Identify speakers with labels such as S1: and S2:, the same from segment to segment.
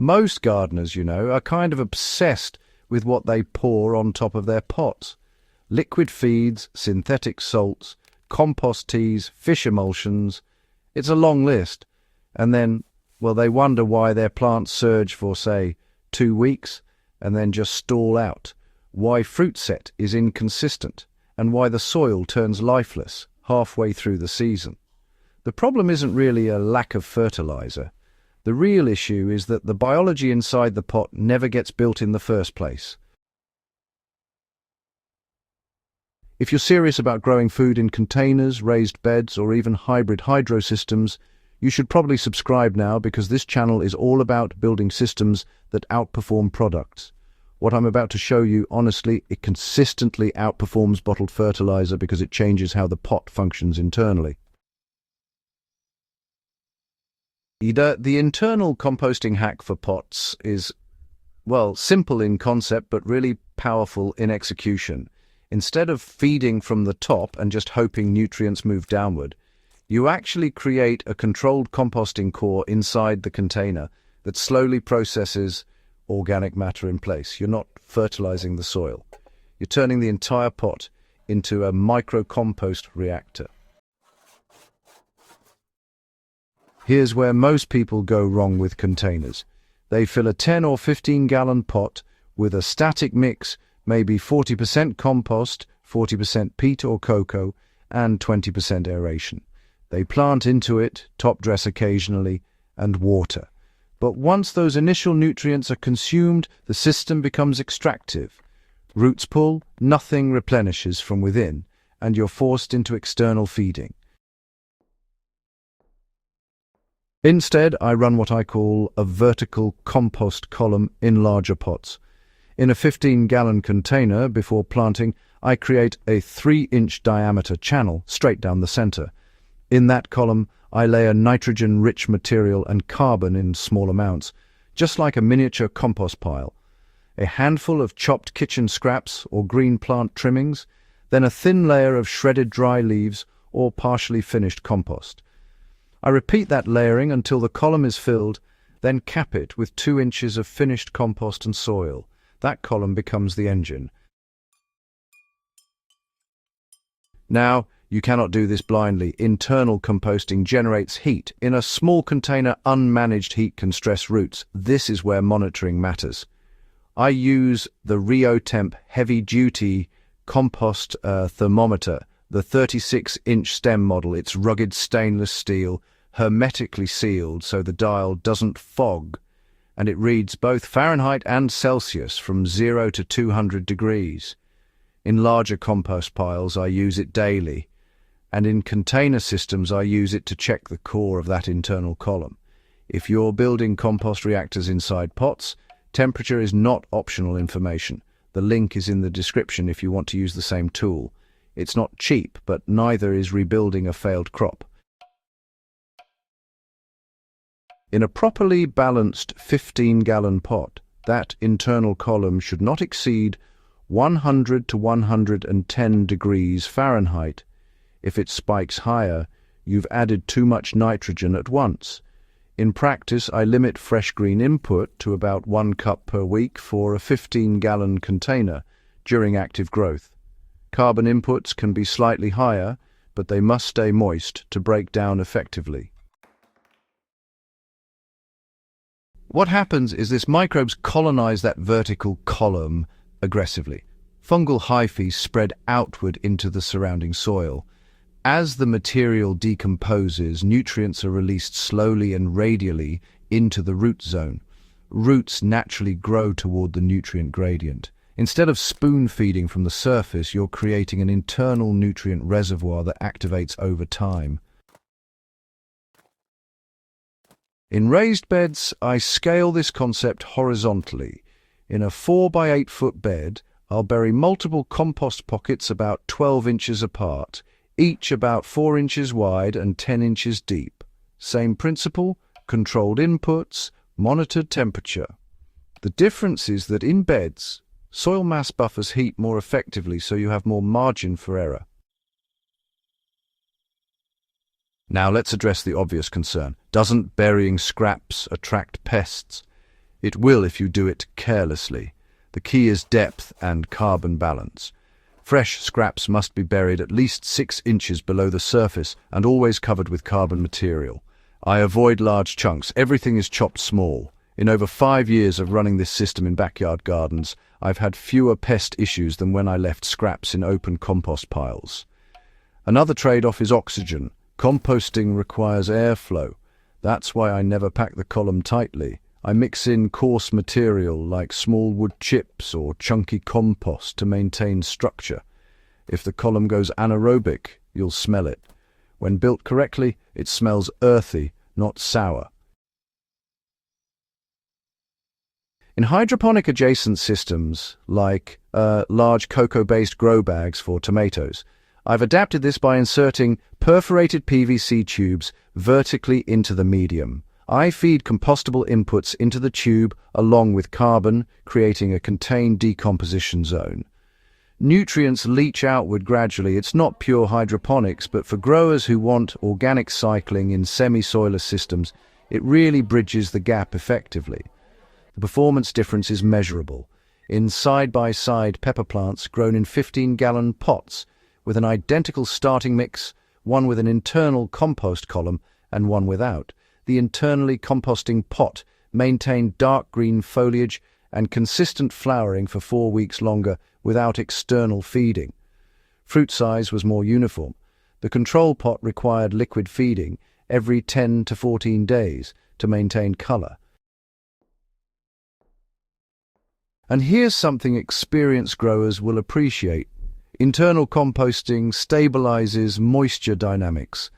S1: Most gardeners, are kind of obsessed with what they pour on top of their pots. Liquid feeds, synthetic salts, compost teas, fish emulsions. It's a long list. And then, they wonder why their plants surge for, say, 2 weeks and then just stall out, why fruit set is inconsistent, and why the soil turns lifeless halfway through the season. The problem isn't really a lack of fertilizer. The real issue is that the biology inside the pot never gets built in the first place. If you're serious about growing food in containers, raised beds, or even hybrid hydro systems, you should probably subscribe now, because this channel is all about building systems that outperform products. What I'm about to show you, honestly, it consistently outperforms bottled fertilizer because it changes how the pot functions internally. The internal composting hack for pots is, simple in concept but really powerful in execution. Instead of feeding from the top and just hoping nutrients move downward, you actually create a controlled composting core inside the container that slowly processes organic matter in place. You're not fertilizing the soil. You're turning the entire pot into a micro-compost reactor. Here's where most people go wrong with containers. They fill a 10 or 15-gallon pot with a static mix, maybe 40% compost, 40% peat or cocoa, and 20% aeration. They plant into it, top dress occasionally, and water. But once those initial nutrients are consumed, the system becomes extractive. Roots pull, nothing replenishes from within, and you're forced into external feeding. Instead, I run what I call a vertical compost column in larger pots. In a 15-gallon container, before planting, I create a 3-inch diameter channel straight down the center. In that column, I layer nitrogen-rich material and carbon in small amounts, just like a miniature compost pile. A handful of chopped kitchen scraps or green plant trimmings, then a thin layer of shredded dry leaves or partially finished compost. I repeat that layering until the column is filled, then cap it with 2 inches of finished compost and soil. That column becomes the engine. Now, you cannot do this blindly. Internal composting generates heat. In a small container, unmanaged heat can stress roots. This is where monitoring matters. I use the RioTemp heavy-duty compost thermometer, the 36-inch stem model. It's rugged stainless steel, hermetically sealed so the dial doesn't fog, and it reads both Fahrenheit and Celsius from 0 to 200 degrees. In larger compost piles, I use it daily, and in container systems, I use it to check the core of that internal column. If you're building compost reactors inside pots, temperature is not optional information. The link is in the description if you want to use the same tool. It's not cheap, but neither is rebuilding a failed crop. In a properly balanced 15-gallon pot, that internal column should not exceed 100 to 110 degrees Fahrenheit. If it spikes higher, you've added too much nitrogen at once. In practice, I limit fresh green input to about 1 cup per week for a 15-gallon container during active growth. Carbon inputs can be slightly higher, but they must stay moist to break down effectively. What happens is this microbes colonize that vertical column aggressively. Fungal hyphae spread outward into the surrounding soil. As the material decomposes, nutrients are released slowly and radially into the root zone. Roots naturally grow toward the nutrient gradient. Instead of spoon-feeding from the surface, you're creating an internal nutrient reservoir that activates over time. In raised beds, I scale this concept horizontally. In a 4 by 8 foot bed, I'll bury multiple compost pockets about 12 inches apart, each about 4 inches wide and 10 inches deep. Same principle, controlled inputs, monitored temperature. The difference is that in beds, soil mass buffers heat more effectively, so you have more margin for error. Now let's address the obvious concern. Doesn't burying scraps attract pests? It will if you do it carelessly. The key is depth and carbon balance. Fresh scraps must be buried at least 6 inches below the surface and always covered with carbon material. I avoid large chunks. Everything is chopped small. In over 5 years of running this system in backyard gardens, I've had fewer pest issues than when I left scraps in open compost piles. Another trade-off is oxygen. Composting requires airflow. That's why I never pack the column tightly. I mix in coarse material like small wood chips or chunky compost to maintain structure. If the column goes anaerobic, you'll smell it. When built correctly, it smells earthy, not sour. In hydroponic adjacent systems, like large cocoa-based grow bags for tomatoes, I've adapted this by inserting perforated PVC tubes vertically into the medium. I feed compostable inputs into the tube along with carbon, creating a contained decomposition zone. Nutrients leach outward gradually. It's not pure hydroponics, but for growers who want organic cycling in semi-soilless systems, it really bridges the gap effectively. The performance difference is measurable. In side-by-side pepper plants grown in 15-gallon pots, with an identical starting mix, one with an internal compost column and one without, the internally composting pot maintained dark green foliage and consistent flowering for 4 weeks longer without external feeding. Fruit size was more uniform. The control pot required liquid feeding every 10 to 14 days to maintain color. And here's something experienced growers will appreciate. Internal composting stabilizes moisture dynamics.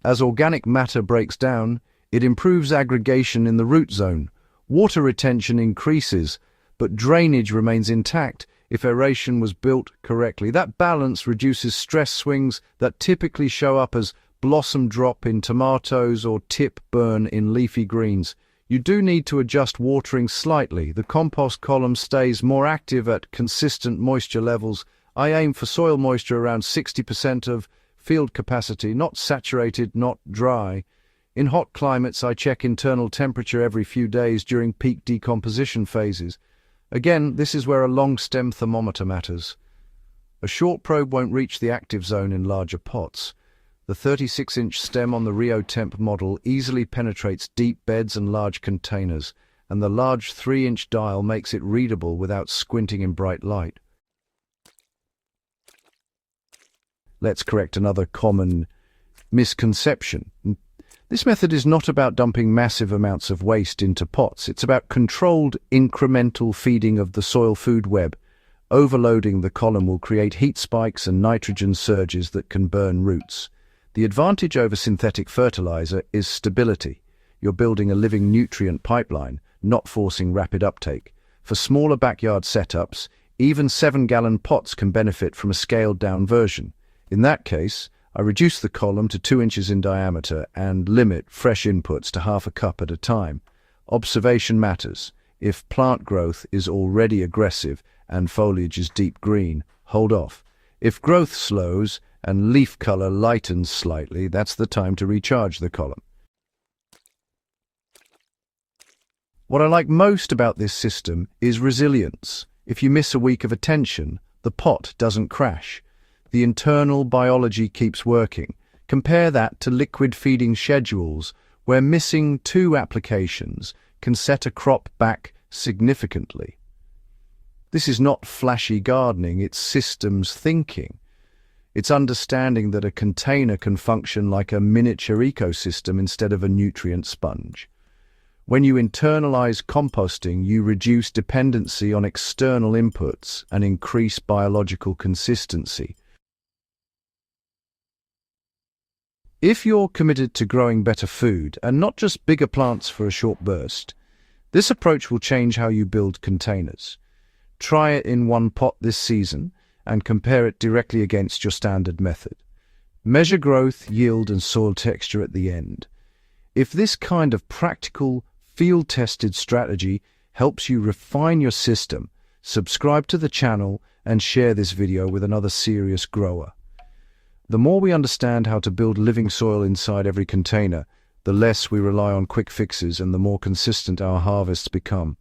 S1: As organic matter breaks down, it improves aggregation in the root zone. Water retention increases, but drainage remains intact if aeration was built correctly. That balance reduces stress swings that typically show up as blossom drop in tomatoes or tip burn in leafy greens. You do need to adjust watering slightly. The compost column stays more active at consistent moisture levels. I aim for soil moisture around 60% of field capacity, not saturated, not dry. In hot climates, I check internal temperature every few days during peak decomposition phases. Again, this is where a long stem thermometer matters. A short probe won't reach the active zone in larger pots. The 36-inch stem on the Rio Temp model easily penetrates deep beds and large containers, and the large 3-inch dial makes it readable without squinting in bright light. Let's correct another common misconception. This method is not about dumping massive amounts of waste into pots. It's about controlled, incremental feeding of the soil food web. Overloading the column will create heat spikes and nitrogen surges that can burn roots. The advantage over synthetic fertilizer is stability. You're building a living nutrient pipeline, not forcing rapid uptake. For smaller backyard setups, even 7-gallon pots can benefit from a scaled-down version. In that case, I reduce the column to 2 inches in diameter and limit fresh inputs to half a cup at a time. Observation matters. If plant growth is already aggressive and foliage is deep green, hold off. If growth slows and leaf color lightens slightly, that's the time to recharge the column. What I like most about this system is resilience. If you miss a week of attention, the pot doesn't crash. The internal biology keeps working. Compare that to liquid feeding schedules, where missing 2 applications can set a crop back significantly. This is not flashy gardening, it's systems thinking. It's understanding that a container can function like a miniature ecosystem instead of a nutrient sponge. When you internalize composting, you reduce dependency on external inputs and increase biological consistency. If you're committed to growing better food and not just bigger plants for a short burst, this approach will change how you build containers. Try it in one pot this season and compare it directly against your standard method. Measure growth, yield, and soil texture at the end. If this kind of practical, field-tested strategy helps you refine your system, subscribe to the channel and share this video with another serious grower. The more we understand how to build living soil inside every container, the less we rely on quick fixes and the more consistent our harvests become.